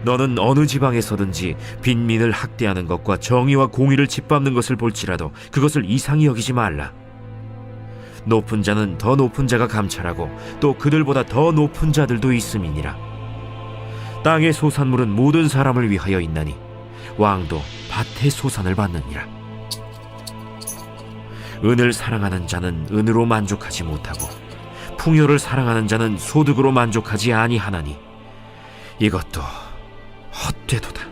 너는 어느 지방에서든지 빈민을 학대하는 것과 정의와 공의를 짓밟는 것을 볼지라도 그것을 이상히 여기지 말라. 높은 자는 더 높은 자가 감찰하고 또 그들보다 더 높은 자들도 있음이니라. 땅의 소산물은 모든 사람을 위하여 있나니 왕도 밭의 소산을 받느니라. 은을 사랑하는 자는 은으로 만족하지 못하고 풍요를 사랑하는 자는 소득으로 만족하지 아니하나니 이것도 헛되도다.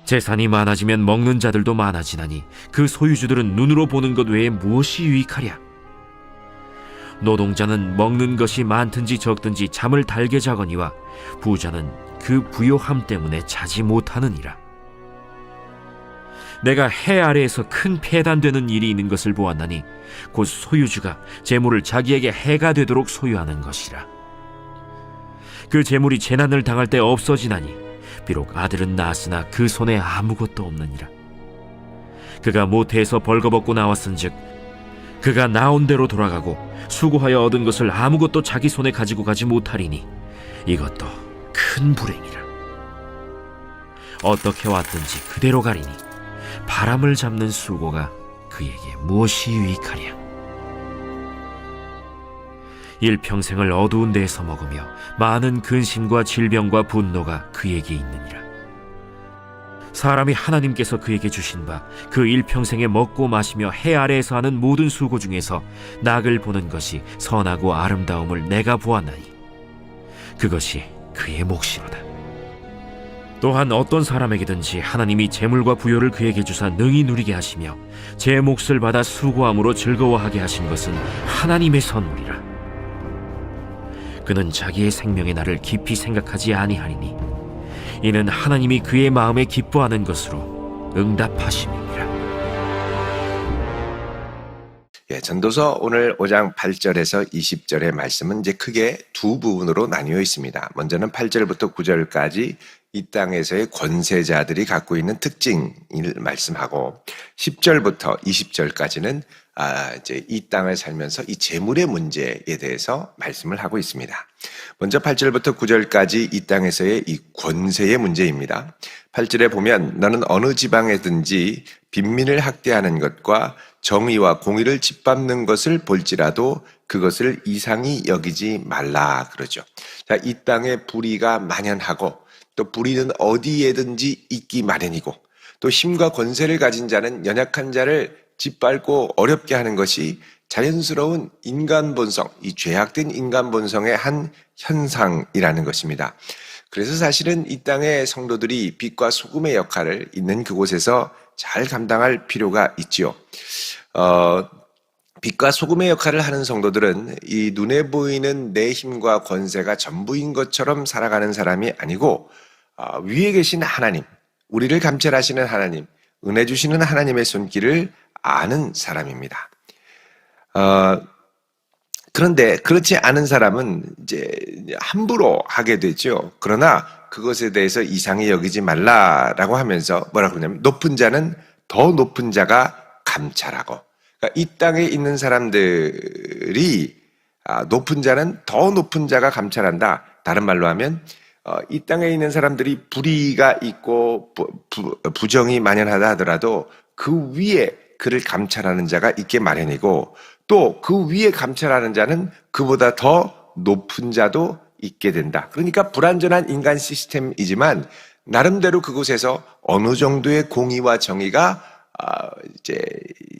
재산이 많아지면 먹는 자들도 많아지나니 그 소유주들은 눈으로 보는 것 외에 무엇이 유익하랴? 노동자는 먹는 것이 많든지 적든지 잠을 달게 자거니와 부자는 그 부요함 때문에 자지 못하느니라. 내가 해 아래에서 큰 폐단되는 일이 있는 것을 보았나니 곧 소유주가 재물을 자기에게 해가 되도록 소유하는 것이라. 그 재물이 재난을 당할 때 없어지나니 비록 아들은 낳았으나 그 손에 아무것도 없느니라. 그가 모태에서 벌거벗고 나왔은즉 그가 나온 대로 돌아가고 수고하여 얻은 것을 아무것도 자기 손에 가지고 가지 못하리니 이것도 큰 불행이라. 어떻게 왔든지 그대로 가리니 바람을 잡는 수고가 그에게 무엇이 유익하랴? 일평생을 어두운 데에서 먹으며 많은 근심과 질병과 분노가 그에게 있느니라. 사람이 하나님께서 그에게 주신 바 그 일평생에 먹고 마시며 해 아래에서 하는 모든 수고 중에서 낙을 보는 것이 선하고 아름다움을 내가 보았나니 그것이 그의 몫이로다. 또한 어떤 사람에게든지 하나님이 재물과 부요를 그에게 주사 능히 누리게 하시며 제 몫을 받아 수고함으로 즐거워하게 하신 것은 하나님의 선물이라. 그는 자기의 생명의 날을 깊이 생각하지 아니하리니 이는 하나님이 그의 마음에 기뻐하는 것으로 응답하심이니라. 전도서 오늘 5장 8절에서 20절의 말씀은 이제 크게 두 부분으로 나뉘어 있습니다. 먼저는 8절부터 9절까지 이 땅에서의 권세자들이 갖고 있는 특징을 말씀하고 10절부터 20절까지는 이제 이 땅을 살면서 이 재물의 문제에 대해서 말씀을 하고 있습니다. 먼저 8절부터 9절까지 이 땅에서의 이 권세의 문제입니다. 8절에 보면 너는 어느 지방에든지 빈민을 학대하는 것과 정의와 공의를 짓밟는 것을 볼지라도 그것을 이상히 여기지 말라 그러죠. 자, 이 땅에 불의가 만연하고 또 불의는 어디에든지 있기 마련이고 또 힘과 권세를 가진 자는 연약한 자를 짓밟고 어렵게 하는 것이 자연스러운 인간 본성, 이 죄악된 인간 본성의 한 현상이라는 것입니다. 그래서 사실은 이 땅의 성도들이 빛과 소금의 역할을 있는 그곳에서 잘 감당할 필요가 있지요. 빛과 소금의 역할을 하는 성도들은 이 눈에 보이는 내 힘과 권세가 전부인 것처럼 살아가는 사람이 아니고 위에 계신 하나님, 우리를 감찰하시는 하나님, 은혜 주시는 하나님의 손길을 아는 사람입니다. 그런데 그렇지 않은 사람은 이제 함부로 하게 되죠. 그러나 그것에 대해서 이상히 여기지 말라라고 하면서 뭐라 그러냐면 높은 자는 더 높은 자가 감찰하고, 그러니까 이 땅에 있는 사람들이 높은 자는 더 높은 자가 감찰한다. 다른 말로 하면 이 땅에 있는 사람들이 불의가 있고 부정이 만연하다 하더라도 그 위에 그를 감찰하는 자가 있게 마련이고 또 그 위에 감찰하는 자는 그보다 더 높은 자도 있게 된다. 그러니까 불완전한 인간 시스템이지만 나름대로 그곳에서 어느 정도의 공의와 정의가 이제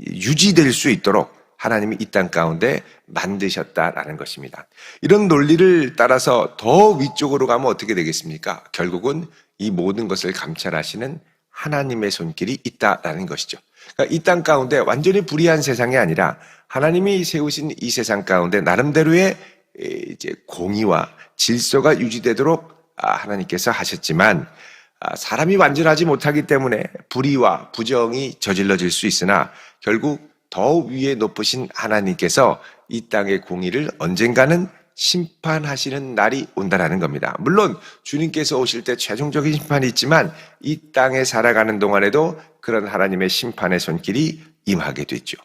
유지될 수 있도록 하나님이 이 땅 가운데 만드셨다라는 것입니다. 이런 논리를 따라서 더 위쪽으로 가면 어떻게 되겠습니까? 결국은 이 모든 것을 감찰하시는 하나님의 손길이 있다라는 것이죠. 그러니까 이 땅 가운데 완전히 불의한 세상이 아니라 하나님이 세우신 이 세상 가운데 나름대로의 이제 공의와 질서가 유지되도록 하나님께서 하셨지만 사람이 완전하지 못하기 때문에 불의와 부정이 저질러질 수 있으나 결국 더 위에 높으신 하나님께서 이 땅의 공의를 언젠가는 심판하시는 날이 온다라는 겁니다. 물론 주님께서 오실 때 최종적인 심판이 있지만 이 땅에 살아가는 동안에도 그런 하나님의 심판의 손길이 임하게 되죠.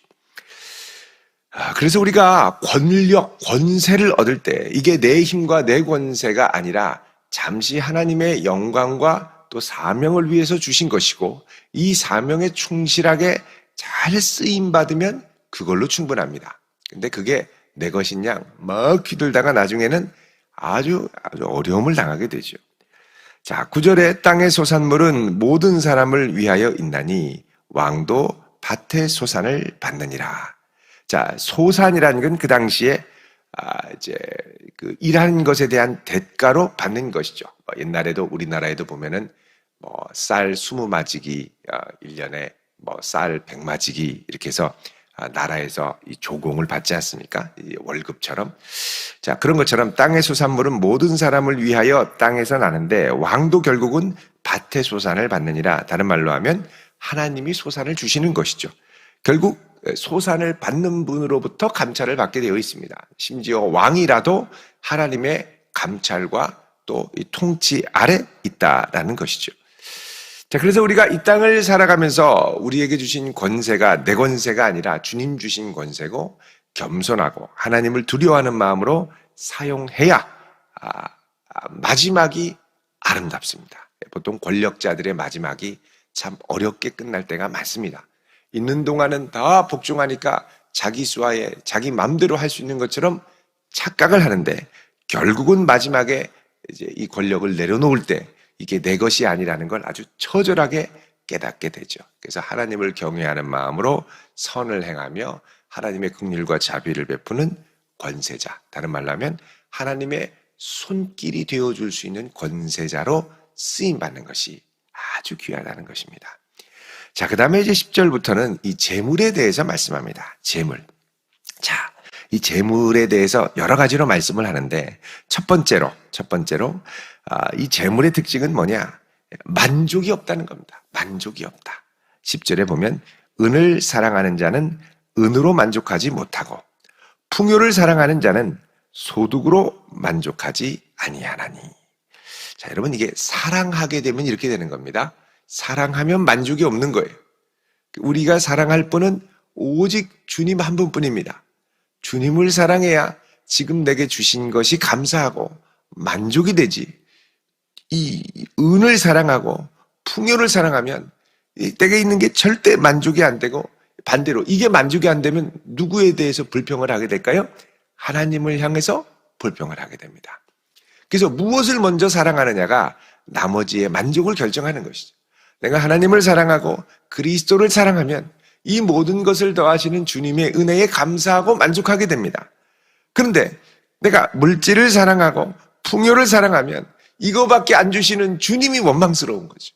그래서 우리가 권력, 권세를 얻을 때 이게 내 힘과 내 권세가 아니라 잠시 하나님의 영광과 또 사명을 위해서 주신 것이고 이 사명에 충실하게 잘 쓰임받으면 그걸로 충분합니다. 근데 그게 내 것인 양 막 휘둘다가 나중에는 아주 어려움을 당하게 되죠. 자, 9절에 땅의 소산물은 모든 사람을 위하여 있나니 왕도 밭의 소산을 받느니라. 자, 소산이라는 건 그 당시에 이제 그 일하는 것에 대한 대가로 받는 것이죠. 옛날에도 우리나라에도 보면은 쌀 20마지기, 1년에 쌀 100마지기 이렇게 해서 나라에서 이 조공을 받지 않습니까? 이 월급처럼. 자, 그런 것처럼 땅의 소산물은 모든 사람을 위하여 땅에서 나는데 왕도 결국은 밭의 소산을 받느니라. 다른 말로 하면 하나님이 소산을 주시는 것이죠. 결국 소산을 받는 분으로부터 감찰을 받게 되어 있습니다. 심지어 왕이라도 하나님의 감찰과 또 이 통치 아래 있다라는 것이죠. 자, 그래서 우리가 이 땅을 살아가면서 우리에게 주신 권세가 내 권세가 아니라 주님 주신 권세고 겸손하고 하나님을 두려워하는 마음으로 사용해야 마지막이 아름답습니다. 보통 권력자들의 마지막이 참 어렵게 끝날 때가 많습니다. 있는 동안은 다 복종하니까 자기 수하에 자기 마음대로 할 수 있는 것처럼 착각을 하는데 결국은 마지막에 이제 이 권력을 내려놓을 때 이게 내 것이 아니라는 걸 아주 처절하게 깨닫게 되죠. 그래서 하나님을 경외하는 마음으로 선을 행하며 하나님의 긍휼과 자비를 베푸는 권세자, 다른 말로 하면 하나님의 손길이 되어줄 수 있는 권세자로 쓰임받는 것이 아주 귀하다는 것입니다. 자, 그 다음에 이제 10절부터는 이 재물에 대해서 말씀합니다. 재물. 자, 이 재물에 대해서 여러 가지로 말씀을 하는데 첫 번째로 이 재물의 특징은 뭐냐? 만족이 없다는 겁니다. 만족이 없다. 10절에 보면 은을 사랑하는 자는 은으로 만족하지 못하고 풍요를 사랑하는 자는 소득으로 만족하지 아니하나니. 자, 여러분 이게 사랑하게 되면 이렇게 되는 겁니다. 사랑하면 만족이 없는 거예요. 우리가 사랑할 분은 오직 주님 한 분뿐입니다. 주님을 사랑해야 지금 내게 주신 것이 감사하고 만족이 되지. 이 은을 사랑하고 풍요를 사랑하면 내게 있는 게 절대 만족이 안 되고 반대로 이게 만족이 안 되면 누구에 대해서 불평을 하게 될까요? 하나님을 향해서 불평을 하게 됩니다. 그래서 무엇을 먼저 사랑하느냐가 나머지의 만족을 결정하는 것이죠. 내가 하나님을 사랑하고 그리스도를 사랑하면 이 모든 것을 더하시는 주님의 은혜에 감사하고 만족하게 됩니다. 그런데 내가 물질을 사랑하고 풍요를 사랑하면 이거밖에 안 주시는 주님이 원망스러운 거죠.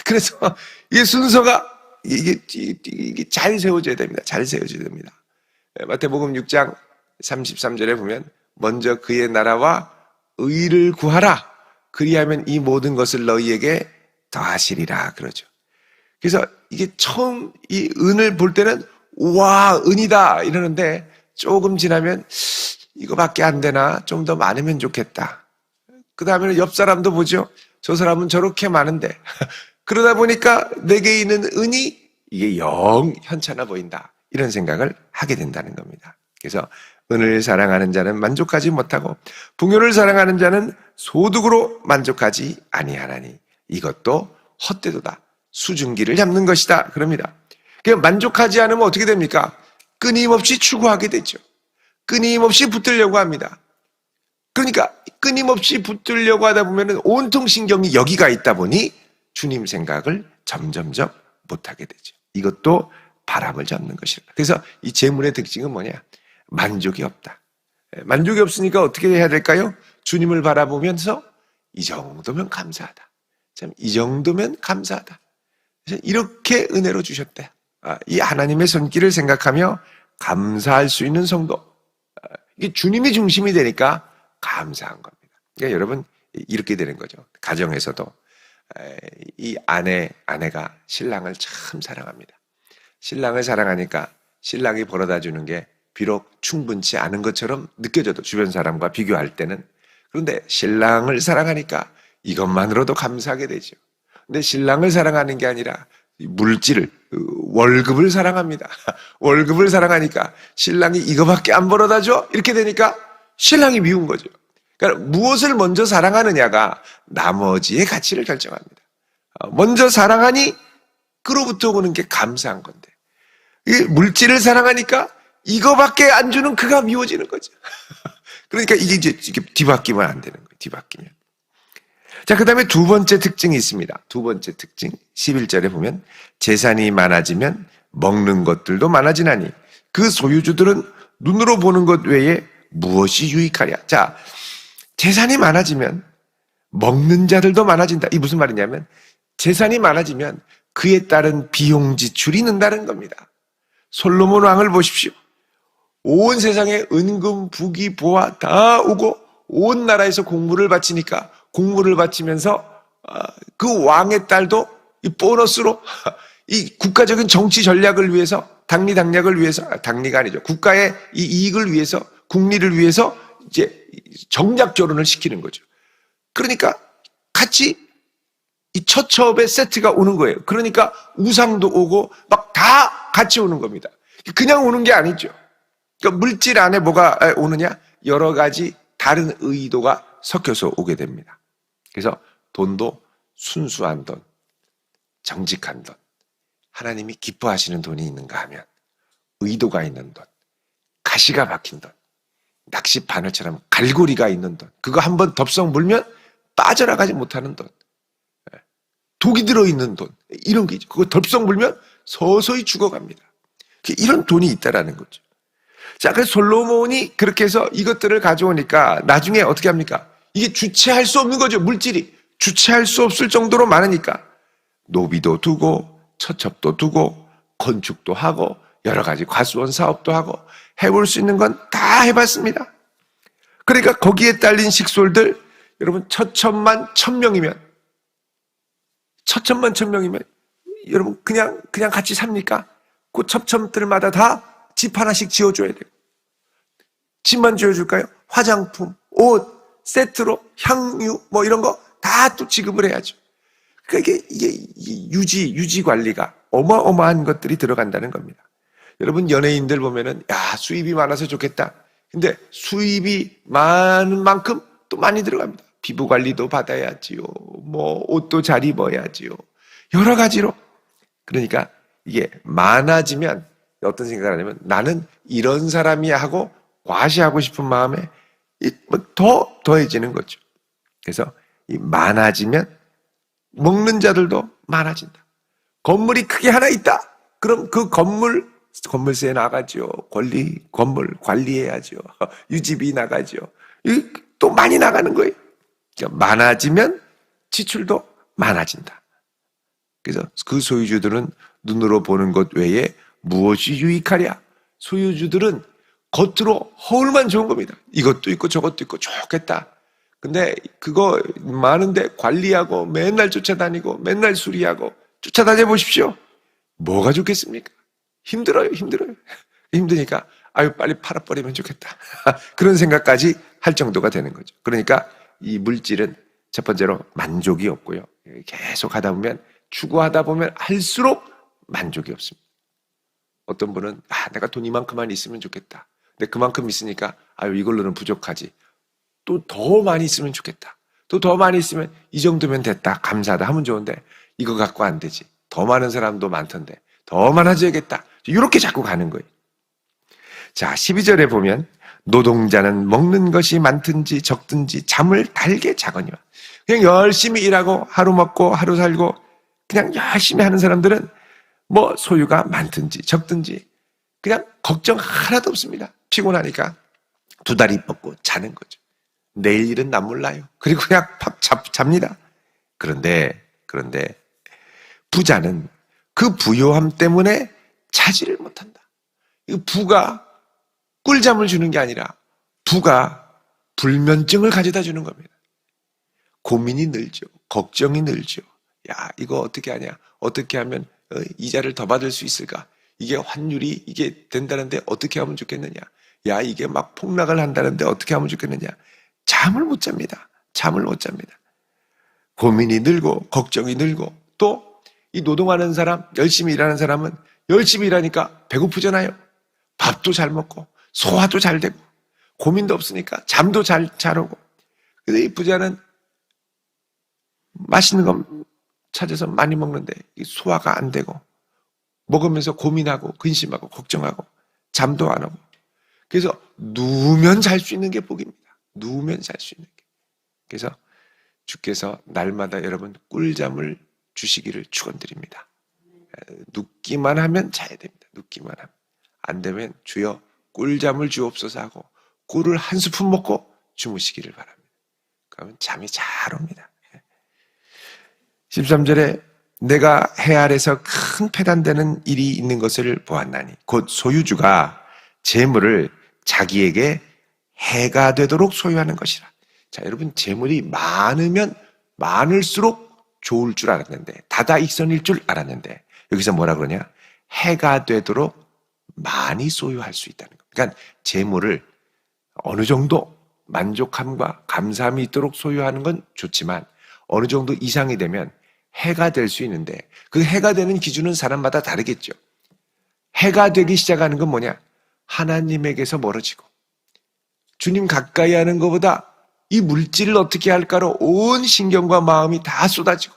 그래서 이 순서가 이게 잘 세워져야 됩니다. 잘 세워져야 됩니다. 마태복음 6장 33절에 보면 먼저 그의 나라와 의를 구하라. 그리하면 이 모든 것을 너희에게 더하시리라 그러죠. 그래서 이게 처음 이 은을 볼 때는 와 은이다 이러는데 조금 지나면 이거밖에 안 되나 좀 더 많으면 좋겠다. 그 다음에는 옆 사람도 보죠. 저 사람은 저렇게 많은데 그러다 보니까 내게 있는 은이 이게 영 현찮아 보인다. 이런 생각을 하게 된다는 겁니다. 그래서 은을 사랑하는 자는 만족하지 못하고 풍요를 사랑하는 자는 소득으로 만족하지 아니하나니 이것도 헛되도다. 수증기를 잡는 것이다. 그럽니다. 만족하지 않으면 어떻게 됩니까? 끊임없이 추구하게 되죠. 끊임없이 붙들려고 합니다. 그러니까 끊임없이 붙들려고 하다 보면 온통 신경이 여기가 있다 보니 주님 생각을 점점점 못하게 되죠. 이것도 바람을 잡는 것이다. 그래서 이 재물의 특징은 뭐냐? 만족이 없다. 만족이 없으니까 어떻게 해야 될까요? 주님을 바라보면서 이 정도면 감사하다. 참, 이 정도면 감사하다. 이렇게 은혜로 주셨대. 이 하나님의 손길을 생각하며 감사할 수 있는 성도. 이게 주님이 중심이 되니까 감사한 겁니다. 그러니까 여러분 이렇게 되는 거죠. 가정에서도 이 아내가 신랑을 참 사랑합니다. 신랑을 사랑하니까 신랑이 벌어다 주는 게 비록 충분치 않은 것처럼 느껴져도 주변 사람과 비교할 때는 그런데 신랑을 사랑하니까 이것만으로도 감사하게 되죠. 근데 신랑을 사랑하는 게 아니라 물질을 월급을 사랑합니다. 월급을 사랑하니까 신랑이 이거밖에 안 벌어다 줘? 이렇게 되니까 신랑이 미운 거죠. 그러니까 무엇을 먼저 사랑하느냐가 나머지의 가치를 결정합니다. 먼저 사랑하니 그로부터 오는 게 감사한 건데, 물질을 사랑하니까 이거밖에 안 주는 그가 미워지는 거죠. 그러니까 이게 이제 뒤바뀌면 안 되는 거예요. 뒤바뀌면. 자, 그 다음에 두 번째 특징이 있습니다. 두 번째 특징, 11절에 보면 재산이 많아지면 먹는 것들도 많아지나니 그 소유주들은 눈으로 보는 것 외에 무엇이 유익하랴. 자, 재산이 많아지면 먹는 자들도 많아진다. 이 무슨 말이냐면 재산이 많아지면 그에 따른 비용 지출이 는다는 겁니다. 솔로몬 왕을 보십시오. 온 세상에 은금, 부귀, 보화 다 오고 온 나라에서 공물을 바치니까 공물을 바치면서 그 왕의 딸도 이 보너스로 이 국가적인 정치 전략을 위해서 당리당략을 위해서 당리가 아니죠. 국가의 이 이익을 위해서 국리를 위해서 이제 정략 결혼을 시키는 거죠. 그러니까 같이 이 처첩의 세트가 오는 거예요. 그러니까 우상도 오고 막 다 같이 오는 겁니다. 그냥 오는 게 아니죠. 그러니까 물질 안에 뭐가 오느냐? 여러 가지 다른 의도가 섞여서 오게 됩니다. 그래서 돈도 순수한 돈, 정직한 돈, 하나님이 기뻐하시는 돈이 있는가 하면 의도가 있는 돈, 가시가 박힌 돈, 낚시 바늘처럼 갈고리가 있는 돈, 그거 한번 덥석 물면 빠져나가지 못하는 돈, 독이 들어있는 돈, 이런 게 있죠. 그거 덥석 물면 서서히 죽어갑니다. 이런 돈이 있다라는 거죠. 자, 그래서 솔로몬이 그렇게 해서 이것들을 가져오니까 나중에 어떻게 합니까? 이게 주체할 수 없는 거죠. 물질이 주체할 수 없을 정도로 많으니까 노비도 두고 처첩도 두고 건축도 하고 여러 가지 과수원 사업도 하고 해볼 수 있는 건 다 해봤습니다. 그러니까 거기에 딸린 식솔들, 여러분 처첩만 1000명이면 여러분 그냥 같이 삽니까? 그 첩첩들마다 다 집 하나씩 지어줘야 돼요. 집만 지어줄까요? 화장품, 옷, 세트로 향유 뭐 이런 거 다 또 지급을 해야죠. 그러니까 이게 유지 관리가 어마어마한 것들이 들어간다는 겁니다. 여러분 연예인들 보면은 야 수입이 많아서 좋겠다. 근데 수입이 많은 만큼 또 많이 들어갑니다. 피부 관리도 받아야지요. 뭐 옷도 잘 입어야지요. 여러 가지로. 그러니까 이게 많아지면 어떤 생각을 하냐면 나는 이런 사람이야 하고 과시하고 싶은 마음에 더 더해지는 거죠. 그래서 이 많아지면 먹는 자들도 많아진다. 건물이 크게 하나 있다. 그럼 그 건물세 나가죠. 건물 관리해야죠. 유지비 나가죠. 또 많이 나가는 거예요. 그러니까 많아지면 지출도 많아진다. 그래서 그 소유주들은 눈으로 보는 것 외에 무엇이 유익하랴? 소유주들은 겉으로 허울만 좋은 겁니다. 이것도 있고 저것도 있고 좋겠다. 근데 그거 많은데 관리하고 맨날 쫓아다니고 맨날 수리하고 쫓아다녀 보십시오. 뭐가 좋겠습니까? 힘들어요. 힘드니까 아유 빨리 팔아버리면 좋겠다. 그런 생각까지 할 정도가 되는 거죠. 그러니까 이 물질은 첫 번째로 만족이 없고요. 계속 하다 보면 추구하다 보면 할수록 만족이 없습니다. 어떤 분은 내가 돈 이만큼만 있으면 좋겠다. 근데 그만큼 있으니까 아유 이걸로는 부족하지. 또 더 많이 있으면 좋겠다. 또 더 많이 있으면 이 정도면 됐다. 감사하다 하면 좋은데 이거 갖고 안 되지. 더 많은 사람도 많던데 더 많아져야겠다. 이렇게 자꾸 가는 거예요. 자, 12절에 보면 노동자는 먹는 것이 많든지 적든지 잠을 달게 자거니와. 그냥 열심히 일하고 하루 먹고 하루 살고 그냥 열심히 하는 사람들은 뭐 소유가 많든지 적든지 그냥 걱정 하나도 없습니다. 피곤하니까 두 다리 뻗고 자는 거죠. 내일 일은 난 몰라요. 그리고 그냥 팍 잡니다. 그런데 부자는 그 부요함 때문에 자지를 못한다. 이 부가 꿀잠을 주는 게 아니라 부가 불면증을 가져다 주는 겁니다. 고민이 늘죠. 걱정이 늘죠. 야, 이거 어떻게 하냐? 어떻게 하면 이자를 더 받을 수 있을까? 이게 환율이 이게 된다는데 어떻게 하면 좋겠느냐? 야, 이게 막 폭락을 한다는데 어떻게 하면 좋겠느냐? 잠을 못 잡니다. 고민이 늘고 걱정이 늘고 또 이 노동하는 사람, 열심히 일하는 사람은 열심히 일하니까 배고프잖아요. 밥도 잘 먹고 소화도 잘 되고 고민도 없으니까 잠도 잘 오고. 근데 이 부자는 맛있는 거 찾아서 많이 먹는데 소화가 안 되고 먹으면서 고민하고 근심하고 걱정하고 잠도 안 오고. 그래서 누우면 잘 수 있는 게 복입니다. 누우면 잘 수 있는 게. 그래서 주께서 날마다 여러분 꿀잠을 주시기를 축원드립니다. 눕기만 하면 자야 됩니다. 눕기만 하면. 안 되면 주여 꿀잠을 주옵소서 하고 꿀을 한 스푼 먹고 주무시기를 바랍니다. 그러면 잠이 잘 옵니다. 13절에 내가 해 아래서 큰 패단되는 일이 있는 것을 보았나니 곧 소유주가 재물을 자기에게 해가 되도록 소유하는 것이라. 자, 여러분 재물이 많으면 많을수록 좋을 줄 알았는데 다다익선일 줄 알았는데 여기서 뭐라 그러냐? 해가 되도록 많이 소유할 수 있다는 겁니다. 그러니까 재물을 어느 정도 만족함과 감사함이 있도록 소유하는 건 좋지만 어느 정도 이상이 되면 해가 될 수 있는데 그 해가 되는 기준은 사람마다 다르겠죠. 해가 되기 시작하는 건 뭐냐? 하나님에게서 멀어지고 주님 가까이 하는 것보다 이 물질을 어떻게 할까로 온 신경과 마음이 다 쏟아지고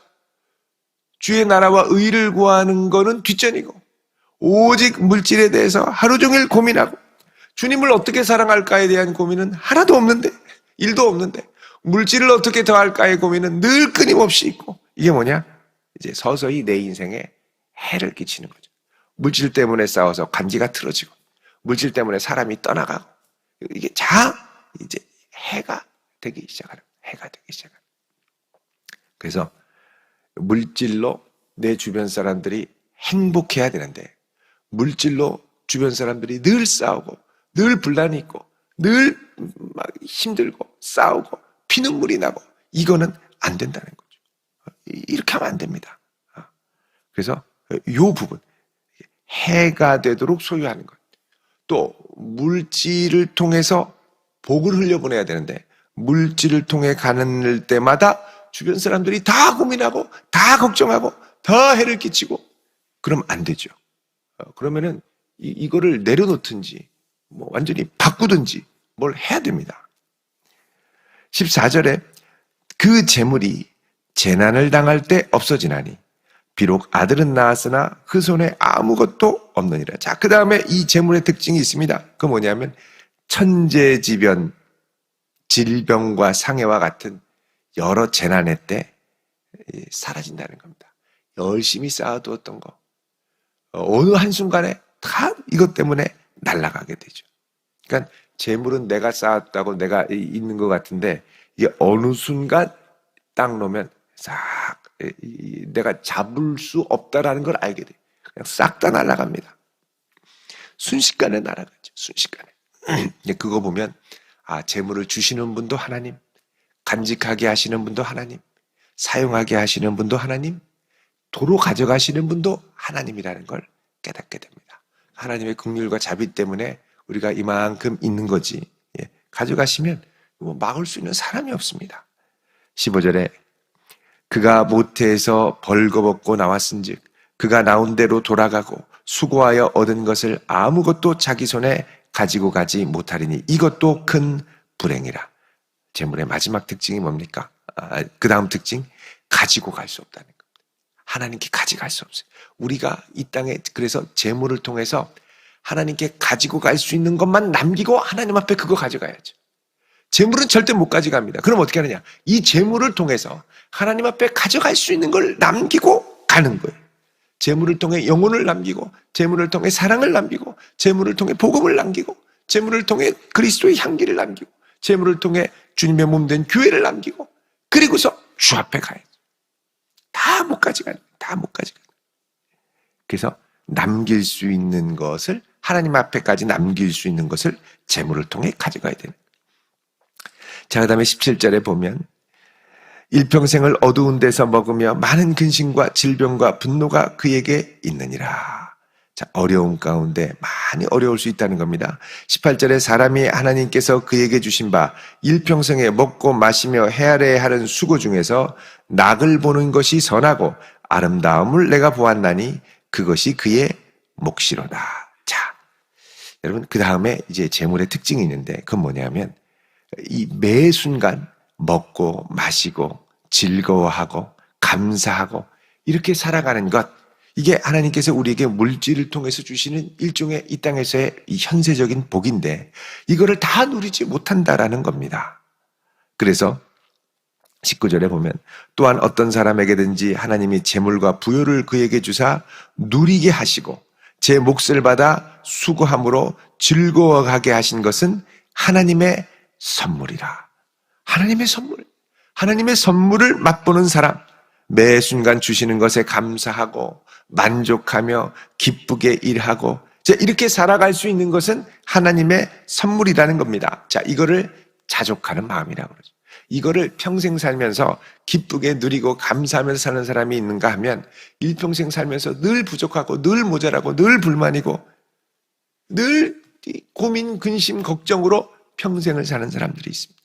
주의 나라와 의를 구하는 거는 뒷전이고 오직 물질에 대해서 하루 종일 고민하고 주님을 어떻게 사랑할까에 대한 고민은 하나도 없는데 일도 없는데 물질을 어떻게 더할까의 고민은 늘 끊임없이 있고 이게 뭐냐? 이제 서서히 내 인생에 해를 끼치는 거죠. 물질 때문에 싸워서 관계가 틀어지고 물질 때문에 사람이 떠나가고 이게 이제 해가 되기 시작하는 해가 되기 시작하는. 그래서 물질로 내 주변 사람들이 행복해야 되는데 물질로 주변 사람들이 늘 싸우고 늘 분란이 있고 늘 막 힘들고 싸우고 피눈물이 나고 이거는 안 된다는 거죠. 이렇게 하면 안 됩니다. 그래서 이 부분 해가 되도록 소유하는 것. 또 물질을 통해서 복을 흘려보내야 되는데 물질을 통해 가는 때마다 주변 사람들이 다 고민하고 다 걱정하고 다 해를 끼치고 그러면 안 되죠. 그러면은 이거를 내려놓든지 뭐 완전히 바꾸든지 뭘 해야 됩니다. 14절에 그 재물이 재난을 당할 때 없어지나니 비록 아들은 낳았으나 그 손에 아무것도 없느니라. 자, 그 다음에 이 재물의 특징이 있습니다. 그 뭐냐면 천재지변, 질병과 상해와 같은 여러 재난의 때 사라진다는 겁니다. 열심히 쌓아두었던 거 어느 한순간에 다 이것 때문에 날아가게 되죠. 그러니까 재물은 내가 쌓았다고 내가 있는 것 같은데 이게 어느 순간 딱 놓으면 싹 내가 잡을 수 없다라는 걸 알게 돼요. 그냥 싹 다 날아갑니다. 순식간에 날아가죠. 순식간에. 그거 보면 재물을 주시는 분도 하나님, 간직하게 하시는 분도 하나님, 사용하게 하시는 분도 하나님, 도로 가져가시는 분도 하나님이라는 걸 깨닫게 됩니다. 하나님의 긍휼과 자비 때문에 우리가 이만큼 있는 거지. 가져가시면 뭐 막을 수 있는 사람이 없습니다. 15절에 그가 모태에서 벌거벗고 나왔은즉 그가 나온 대로 돌아가고 수고하여 얻은 것을 아무것도 자기 손에 가지고 가지 못하리니 이것도 큰 불행이라. 재물의 마지막 특징이 뭡니까? 그 다음 특징 가지고 갈 수 없다는 겁니다. 하나님께 가져갈 수 없어요. 우리가 이 땅에 그래서 재물을 통해서 하나님께 가지고 갈 수 있는 것만 남기고 하나님 앞에 그거 가져가야죠. 재물은 절대 못 가져갑니다. 그럼 어떻게 하느냐? 이 재물을 통해서 하나님 앞에 가져갈 수 있는 걸 남기고 가는 거예요. 재물을 통해 영혼을 남기고 재물을 통해 사랑을 남기고 재물을 통해 복음을 남기고 재물을 통해 그리스도의 향기를 남기고 재물을 통해 주님의 몸된 교회를 남기고 그리고서 주 앞에 가야죠. 다 못 가져가요. 다 못 가져가요. 그래서 남길 수 있는 것을 하나님 앞에까지 남길 수 있는 것을 재물을 통해 가져가야 되는 거예요. 자, 그 다음에 17절에 보면 일평생을 어두운 데서 먹으며 많은 근심과 질병과 분노가 그에게 있느니라. 자, 어려움 가운데 많이 어려울 수 있다는 겁니다. 18절에 사람이 하나님께서 그에게 주신 바 일평생에 먹고 마시며 헤아려야 하는 수고 중에서 낙을 보는 것이 선하고 아름다움을 내가 보았나니 그것이 그의 몫이로다. 자, 여러분 그 다음에 이제 재물의 특징이 있는데 그건 뭐냐면 이 매 순간 먹고 마시고 즐거워하고 감사하고 이렇게 살아가는 것, 이게 하나님께서 우리에게 물질을 통해서 주시는 일종의 이 땅에서의 이 현세적인 복인데 이거를 다 누리지 못한다라는 겁니다. 그래서 19절에 보면 또한 어떤 사람에게든지 하나님이 재물과 부요를 그에게 주사 누리게 하시고 제 몫을 받아 수고함으로 즐거워하게 하신 것은 하나님의 선물이라. 하나님의 선물. 하나님의 선물을 맛보는 사람, 매 순간 주시는 것에 감사하고 만족하며 기쁘게 일하고 자, 이렇게 살아갈 수 있는 것은 하나님의 선물이라는 겁니다. 자, 이거를 자족하는 마음이라고 그러죠. 이거를 평생 살면서 기쁘게 누리고 감사하면서 사는 사람이 있는가 하면 일평생 살면서 늘 부족하고 늘 모자라고 늘 불만이고 늘 고민, 근심, 걱정으로 평생을 사는 사람들이 있습니다.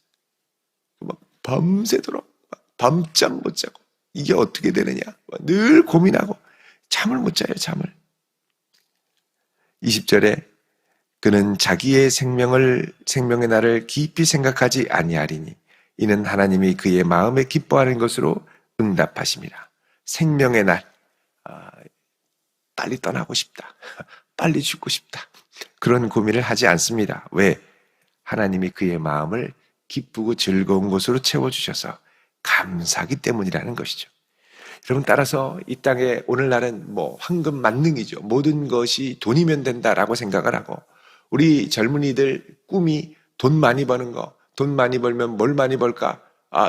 밤새도록 밤잠 못 자고 이게 어떻게 되느냐 늘 고민하고 잠을 못 자요. 잠을. 20절에 그는 자기의 생명의 날을 깊이 생각하지 아니하리니 이는 하나님이 그의 마음에 기뻐하는 것으로 응답하십니다. 생명의 날, 빨리 떠나고 싶다. 빨리 죽고 싶다. 그런 고민을 하지 않습니다. 왜? 하나님이 그의 마음을 기쁘고 즐거운 것으로 채워주셔서 감사하기 때문이라는 것이죠. 여러분 따라서 이 땅에 오늘날은 황금 만능이죠. 모든 것이 돈이면 된다라고 생각을 하고 우리 젊은이들 꿈이 돈 많이 버는 거, 돈 많이 벌면 뭘 많이 벌까?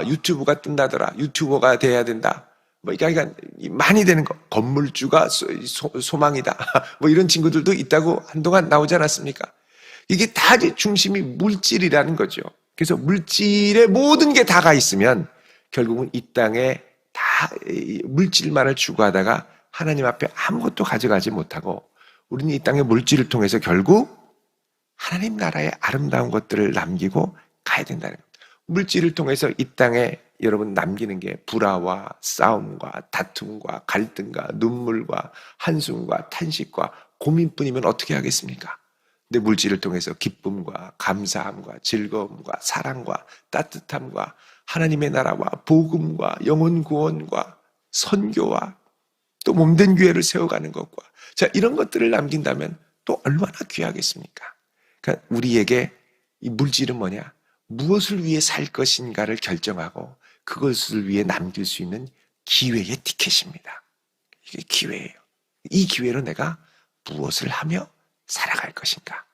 유튜브가 뜬다더라. 유튜버가 돼야 된다. 그러니까 많이 되는 거. 건물주가 소망이다. 이런 친구들도 있다고 한동안 나오지 않았습니까? 이게 다 중심이 물질이라는 거죠. 그래서 물질에 모든 게 다가 있으면 결국은 이 땅에 다 물질만을 추구하다가 하나님 앞에 아무것도 가져가지 못하고 우리는 이 땅의 물질을 통해서 결국 하나님 나라의 아름다운 것들을 남기고 가야 된다는 겁니다. 물질을 통해서 이 땅에 여러분 남기는 게 불화와 싸움과 다툼과 갈등과 눈물과 한숨과 탄식과 고민뿐이면 어떻게 하겠습니까? 근데 물질을 통해서 기쁨과 감사함과 즐거움과 사랑과 따뜻함과 하나님의 나라와 복음과 영혼 구원과 선교와 또 몸된 교회를 세워가는 것과 자 이런 것들을 남긴다면 또 얼마나 귀하겠습니까? 그러니까 우리에게 이 물질은 뭐냐? 무엇을 위해 살 것인가를 결정하고 그것을 위해 남길 수 있는 기회의 티켓입니다. 이게 기회예요. 이 기회로 내가 무엇을 하며 살아갈 것인가?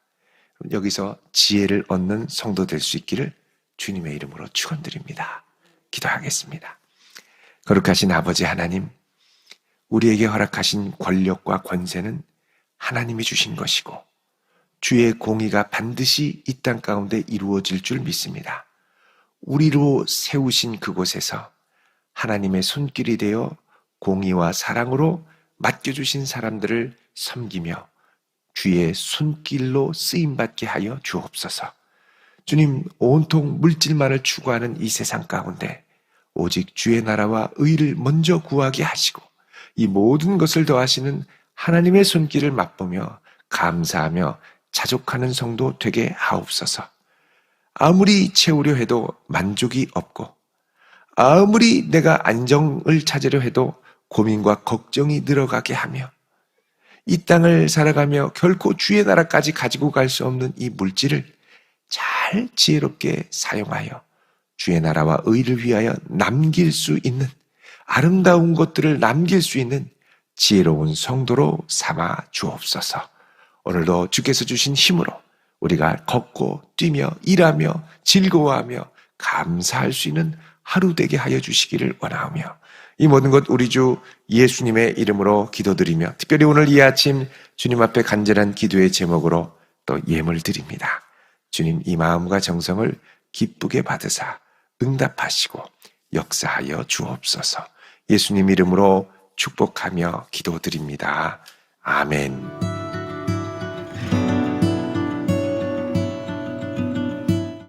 여기서 지혜를 얻는 성도 될 수 있기를 주님의 이름으로 축원드립니다. 기도하겠습니다. 거룩하신 아버지 하나님, 우리에게 허락하신 권력과 권세는 하나님이 주신 것이고 주의 공의가 반드시 이 땅 가운데 이루어질 줄 믿습니다. 우리로 세우신 그곳에서 하나님의 손길이 되어 공의와 사랑으로 맡겨주신 사람들을 섬기며 주의 손길로 쓰임받게 하여 주옵소서. 주님, 온통 물질만을 추구하는 이 세상 가운데 오직 주의 나라와 의를 먼저 구하게 하시고 이 모든 것을 더하시는 하나님의 손길을 맛보며 감사하며 자족하는 성도 되게 하옵소서. 아무리 채우려 해도 만족이 없고 아무리 내가 안정을 찾으려 해도 고민과 걱정이 늘어가게 하며 이 땅을 살아가며 결코 주의 나라까지 가지고 갈 수 없는 이 물질을 잘 지혜롭게 사용하여 주의 나라와 의를 위하여 남길 수 있는 아름다운 것들을 남길 수 있는 지혜로운 성도로 삼아 주옵소서. 오늘도 주께서 주신 힘으로 우리가 걷고 뛰며 일하며 즐거워하며 감사할 수 있는 하루 되게 하여 주시기를 원하오며 이 모든 것 우리 주 예수님의 이름으로 기도드리며 특별히 오늘 이 아침 주님 앞에 간절한 기도의 제목으로 또 예물 드립니다. 주님 이 마음과 정성을 기쁘게 받으사 응답하시고 역사하여 주옵소서. 예수님 이름으로 축복하며 기도드립니다. 아멘.